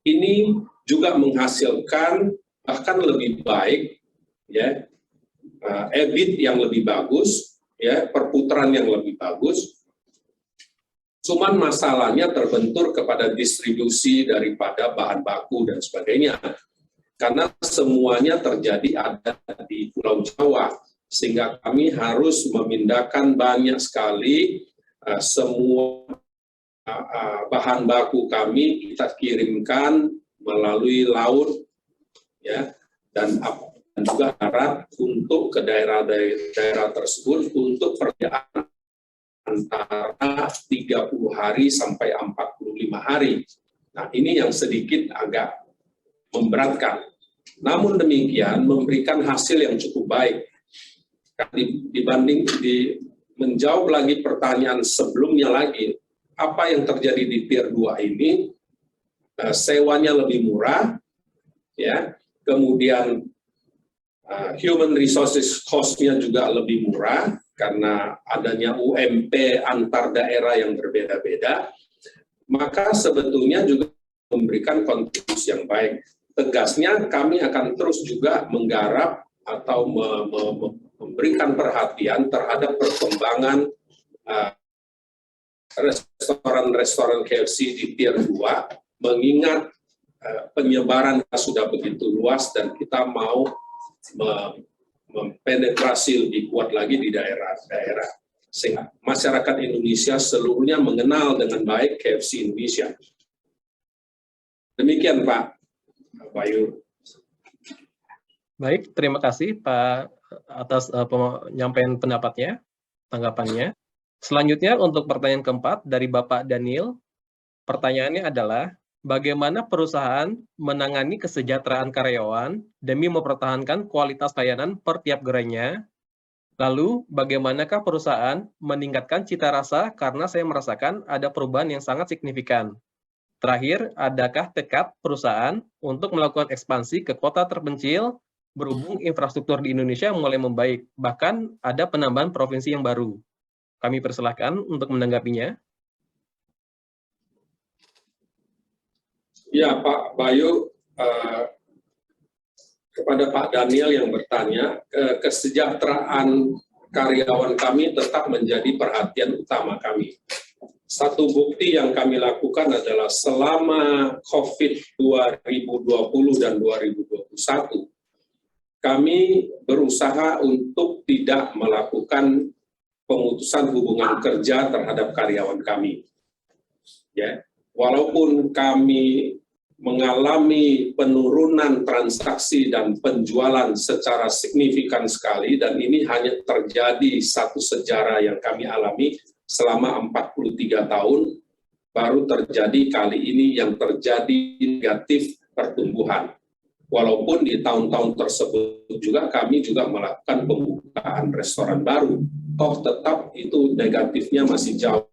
D: Ini juga menghasilkan bahkan lebih baik, ya, EBIT yang lebih bagus, ya, perputaran yang lebih bagus. Cuman masalahnya terbentur kepada distribusi daripada bahan baku dan sebagainya. Karena semuanya terjadi ada di Pulau Jawa, sehingga kami harus memindahkan banyak sekali semua bahan baku kami kita kirimkan melalui laut, ya, dan juga darat untuk ke daerah-daerah tersebut untuk perjalanan antara 30 hari sampai 45 hari. Nah, ini yang sedikit agak memberatkan. Namun demikian memberikan hasil yang cukup baik. Dibanding menjawab lagi pertanyaan sebelumnya lagi, apa yang terjadi di Tier 2 ini, sewanya lebih murah, ya, kemudian human resources cost-nya juga lebih murah, karena adanya UMP antar daerah yang berbeda-beda, maka sebetulnya juga memberikan kontribusi yang baik. Tegasnya kami akan terus juga menggarap atau memberikan perhatian terhadap perkembangan restoran-restoran KFC di Tier 2, mengingat penyebaran sudah begitu luas dan kita mau mempenetrasi lebih kuat lagi di daerah-daerah, sehingga masyarakat Indonesia seluruhnya mengenal dengan baik KFC Indonesia. Demikian Pak Bayu.
B: Baik, terima kasih Pak atas penyampaian pendapatnya, tanggapannya. Selanjutnya untuk pertanyaan keempat dari Bapak Daniel. Pertanyaannya adalah, bagaimana perusahaan menangani kesejahteraan karyawan demi mempertahankan kualitas layanan per tiap gerainya? Lalu, bagaimanakah perusahaan meningkatkan cita rasa karena saya merasakan ada perubahan yang sangat signifikan? Terakhir, adakah tekad perusahaan untuk melakukan ekspansi ke kota terpencil berhubung infrastruktur di Indonesia mulai membaik, bahkan ada penambahan provinsi yang baru? Kami persilahkan untuk menanggapinya.
D: Ya, Pak Bayu, kepada Pak Daniel yang bertanya, kesejahteraan karyawan kami tetap menjadi perhatian utama kami. Satu bukti yang kami lakukan adalah selama COVID 2020 dan 2021, kami berusaha untuk tidak melakukan pemutusan hubungan kerja terhadap karyawan kami. Ya, walaupun kami mengalami penurunan transaksi dan penjualan secara signifikan sekali, dan ini hanya terjadi satu sejarah yang kami alami selama 43 tahun, baru terjadi kali ini yang terjadi negatif pertumbuhan. Walaupun di tahun-tahun tersebut juga kami juga melakukan pembukaan restoran baru, toh tetap itu negatifnya masih jauh.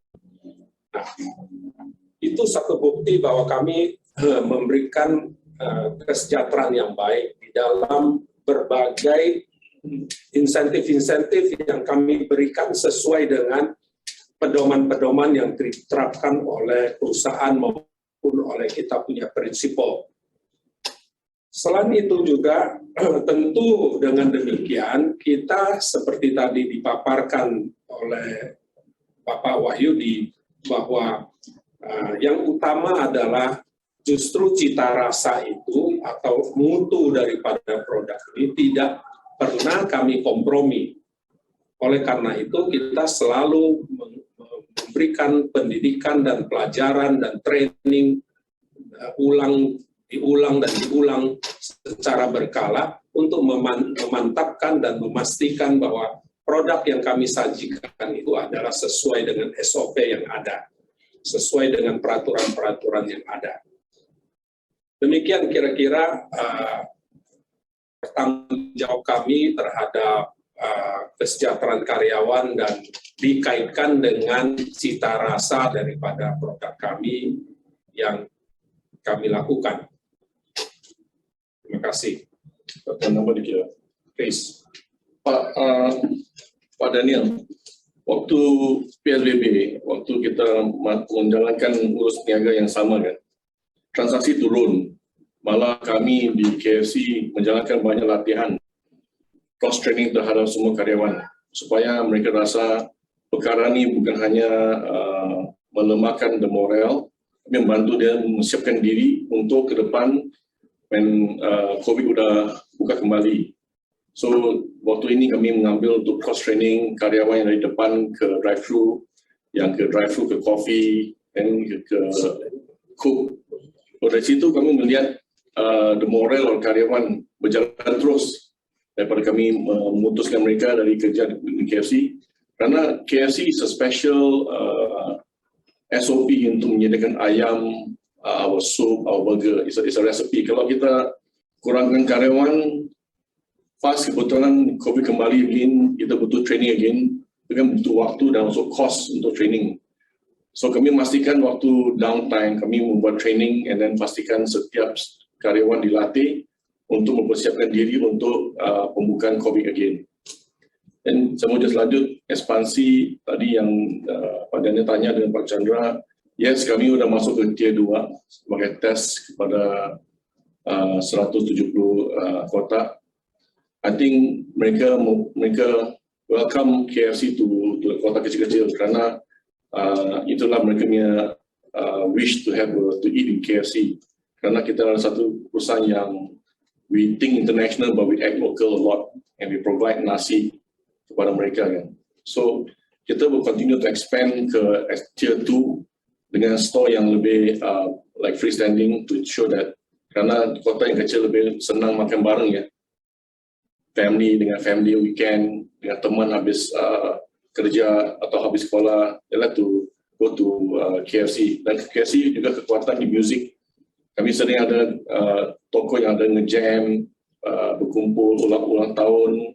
D: Nah, itu satu bukti bahwa kami memberikan kesejahteraan yang baik di dalam berbagai insentif-insentif yang kami berikan sesuai dengan pedoman-pedoman yang diterapkan oleh perusahaan maupun oleh kita punya prinsipal. Selain itu juga tentu dengan demikian kita seperti tadi dipaparkan oleh Bapak Wahyudi bahwa yang utama adalah justru cita rasa itu atau mutu daripada produk ini tidak pernah kami kompromi. Oleh karena itu kita selalu memberikan pendidikan dan pelajaran dan training diulang dan diulang secara berkala untuk memantapkan dan memastikan bahwa produk yang kami sajikan itu adalah sesuai dengan SOP yang ada, sesuai dengan peraturan-peraturan yang ada. Demikian kira-kira tanggung jawab kami terhadap kesejahteraan karyawan dan dikaitkan dengan cita rasa daripada produk kami yang kami lakukan. Terima kasih.
E: Nama dikira.
D: Please.
E: Pak Daniel, waktu PSBB, waktu kita menjalankan urus niaga yang sama kan, transaksi turun, malah kami di KFC menjalankan banyak latihan, cross training terhadap semua karyawan, supaya mereka rasa perkara ini bukan hanya melemahkan the moral, tapi membantu dia menyiapkan diri untuk ke depan when COVID sudah buka kembali. So waktu ini kami mengambil untuk cross training karyawan yang dari depan ke drive-thru, yang ke drive-thru ke coffee, dan ke cook. Dari situ kami melihat the moral karyawan berjalan terus daripada kami memutuskan mereka dari kerja di KFC, karena KFC is a special SOP untuk menyediakan ayam, our soup, our burger, it's a recipe. Kalau kita kurangkan karyawan, pas kebetulan COVID kembali again, kita butuh training again, dengan butuh waktu dan also cost untuk training. So kami memastikan waktu downtime, kami membuat training and then pastikan setiap karyawan dilatih untuk mempersiapkan diri untuk pembukaan COVID again. Dan saya mau just lanjut ekspansi tadi yang Pak Daniel tanya dengan Pak Chandra. Yes, kami sudah masuk ke tier 2 sebagai tes kepada 170 kota. I think mereka welcome KFC to kota kecil-kecil karena itulah mereka punya wish to eat in KFC. Karena kita adalah satu perusahaan yang we think international but we act local a lot and we provide nasi kepada mereka kan. So kita will continue to expand ke tier 2 dengan store yang lebih like freestanding to show that, karena kota yang kecil lebih senang makan bareng ya. Family dengan family weekend, dengan teman habis kerja atau habis sekolah, they like to go to KFC. Dan KFC juga kekuatan di music. Kami sering ada toko yang ada nge-jam, berkumpul ulang tahun,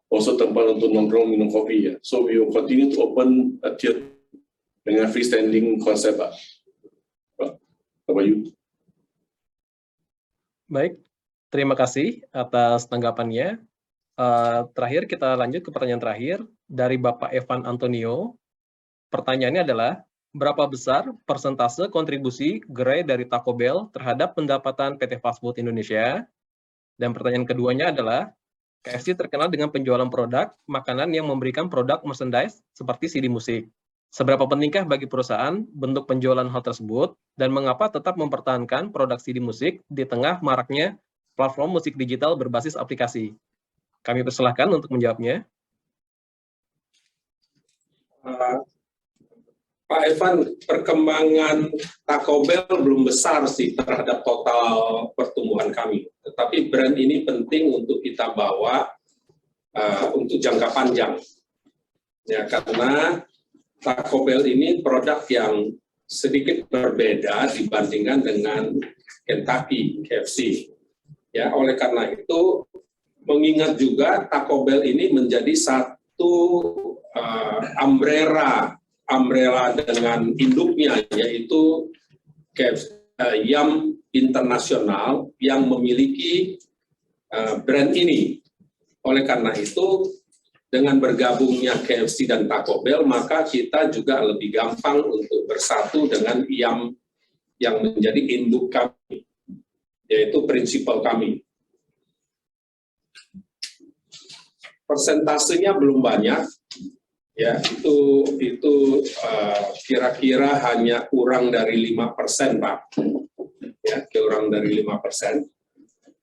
E: also tempat untuk nongkrong minum kopi ya. So we will continue to open a theater dengan freestanding konsep. How about you?
B: Baik, terima kasih atas tanggapannya. Terakhir kita lanjut ke pertanyaan terakhir dari Bapak Evan Antonio. Pertanyaannya adalah, berapa besar persentase kontribusi gerai dari Taco Bell terhadap pendapatan PT Fast Food Indonesia? Dan pertanyaan keduanya adalah, KFC terkenal dengan penjualan produk makanan yang memberikan produk merchandise seperti CD musik. Seberapa pentingkah bagi perusahaan bentuk penjualan hal tersebut, dan mengapa tetap mempertahankan produk CD musik di tengah maraknya platform musik digital berbasis aplikasi? Kami persilahkan untuk menjawabnya.
D: Pak Evan, perkembangan Taco Bell belum besar sih terhadap total pertumbuhan kami. Tetapi brand ini penting untuk kita bawa untuk jangka panjang. Ya, karena Taco Bell ini produk yang sedikit berbeda dibandingkan dengan Kentucky, KFC. Ya, oleh karena itu, mengingat juga Taco Bell ini menjadi satu umbrella dengan induknya, yaitu Yum Internasional yang memiliki brand ini. Oleh karena itu, dengan bergabungnya KFC dan Taco Bell, maka kita juga lebih gampang untuk bersatu dengan Yum yang menjadi induk kami, yaitu prinsipal kami. Persentasenya belum banyak, ya itu kira-kira hanya kurang dari 5%, Pak. Ya, kurang dari 5%.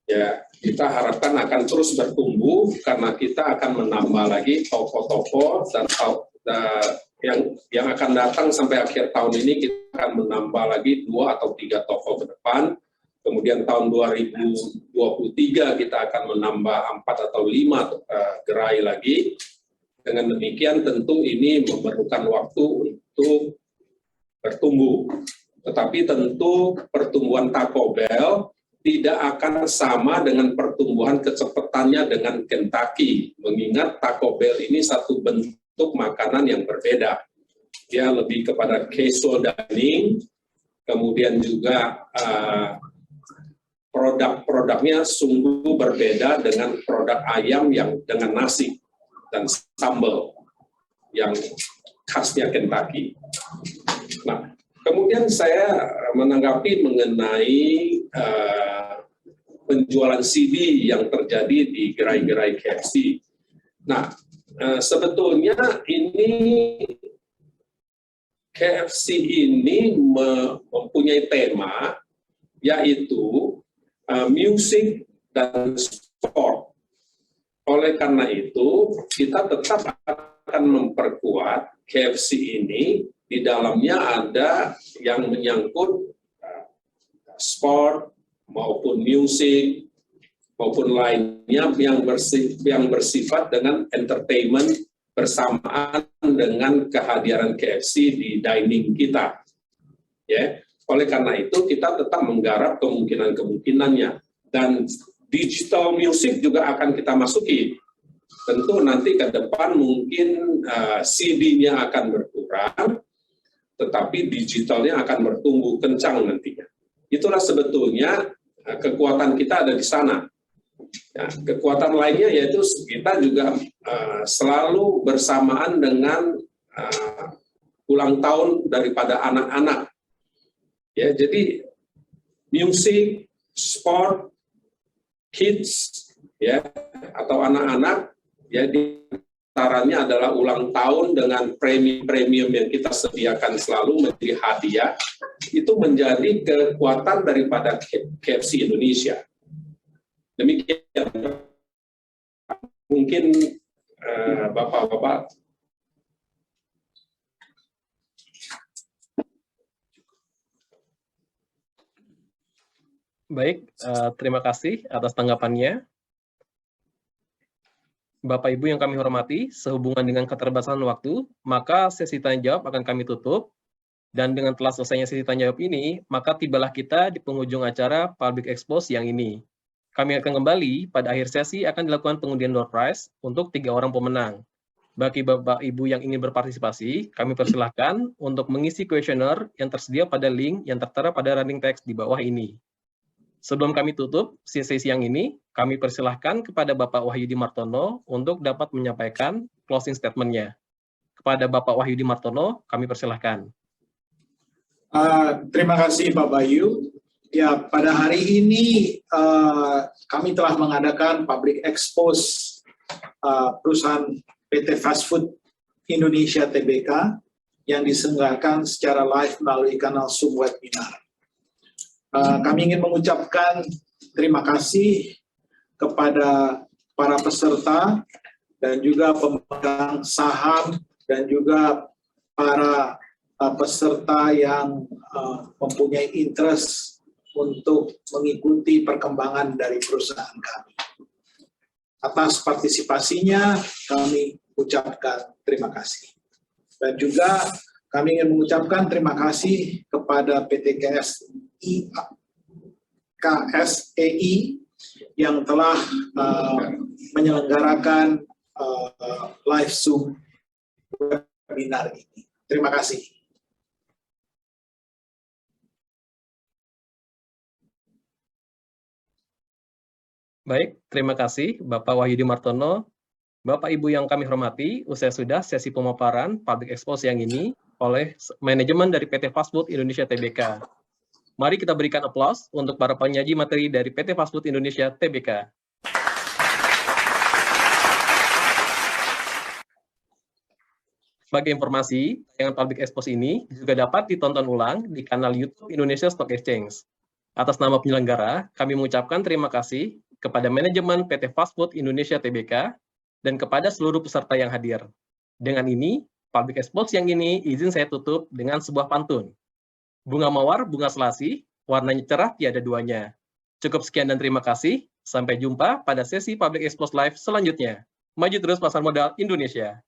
D: Ya, kita harapkan akan terus bertumbuh karena kita akan menambah lagi toko-toko dan yang akan datang sampai akhir tahun ini kita akan menambah lagi 2 atau 3 toko ke depan. Kemudian tahun 2023 kita akan menambah 4 atau 5 gerai lagi. Dengan demikian tentu ini memerlukan waktu untuk bertumbuh. Tetapi tentu pertumbuhan Taco Bell tidak akan sama dengan pertumbuhan kecepatannya dengan Kentucky. Mengingat Taco Bell ini satu bentuk makanan yang berbeda. Dia lebih kepada casual dining, kemudian juga produk-produknya sungguh berbeda dengan produk ayam yang dengan nasi dan sambal yang khasnya Kentucky. Nah, kemudian saya menanggapi mengenai penjualan CD yang terjadi di gerai-gerai KFC. Nah, sebetulnya ini KFC ini mempunyai tema yaitu musik dan sport. Oleh karena itu, kita tetap akan memperkuat KFC ini, di dalamnya ada yang menyangkut sport, maupun musik, maupun lainnya yang bersifat dengan entertainment bersamaan dengan kehadiran KFC di dining kita. Ya, oleh karena itu, kita tetap menggarap kemungkinan-kemungkinannya. Dan digital music juga akan kita masuki. Tentu nanti ke depan mungkin CD-nya akan berkurang, tetapi digitalnya akan bertumbuh kencang nantinya. Itulah sebetulnya kekuatan kita ada di sana. Ya, kekuatan lainnya yaitu kita juga selalu bersamaan dengan ulang tahun daripada anak-anak. Ya, jadi musik, sport, kids, ya, atau anak-anak, ya, di antaranya adalah ulang tahun dengan premium yang kita sediakan selalu menjadi hadiah, itu menjadi kekuatan daripada KFC Indonesia. Demikian, mungkin Bapak-Bapak.
B: Baik, terima kasih atas tanggapannya. Bapak Ibu yang kami hormati, sehubungan dengan keterbatasan waktu, maka sesi tanya jawab akan kami tutup. Dan dengan telah selesainya sesi tanya jawab ini, maka tibalah kita di penghujung acara Public Expose yang ini. Kami akan kembali pada akhir sesi akan dilakukan pengundian door prize untuk 3 orang pemenang. Bagi Bapak Ibu yang ingin berpartisipasi, kami persilahkan untuk mengisi kuesioner yang tersedia pada link yang tertera pada running text di bawah ini. Sebelum kami tutup sesi siang ini, kami persilahkan kepada Bapak Wahyudi Martono untuk dapat menyampaikan closing statement-nya. Kepada Bapak Wahyudi Martono, kami persilahkan.
C: Terima kasih Pak Bayu. Ya, pada hari ini kami telah mengadakan public expose perusahaan PT Fast Food Indonesia Tbk yang diselenggarakan secara live melalui kanal Zoom webinar. Kami ingin mengucapkan terima kasih kepada para peserta dan juga pemegang saham dan juga para peserta yang mempunyai interest untuk mengikuti perkembangan dari perusahaan kami. Atas partisipasinya kami ucapkan terima kasih. Dan juga kami ingin mengucapkan terima kasih kepada PT KSEI yang telah menyelenggarakan live Zoom webinar ini. Terima kasih.
B: Baik, terima kasih Bapak Wahyudi Martono. Bapak Ibu yang kami hormati, usai sudah sesi pemaparan public expose yang ini oleh manajemen dari PT Fast Food Indonesia Tbk. Mari kita berikan aplaus untuk para penyaji materi dari PT Fast Food Indonesia Tbk. Sebagai informasi, tayangan public expose ini juga dapat ditonton ulang di kanal YouTube Indonesia Stock Exchange. Atas nama penyelenggara, kami mengucapkan terima kasih kepada manajemen PT Fast Food Indonesia Tbk dan kepada seluruh peserta yang hadir. Dengan ini, public expose yang ini izin saya tutup dengan sebuah pantun. Bunga mawar, bunga selasi, warnanya cerah tiada duanya. Cukup sekian dan terima kasih. Sampai jumpa pada sesi public expose live selanjutnya. Maju terus pasar modal Indonesia.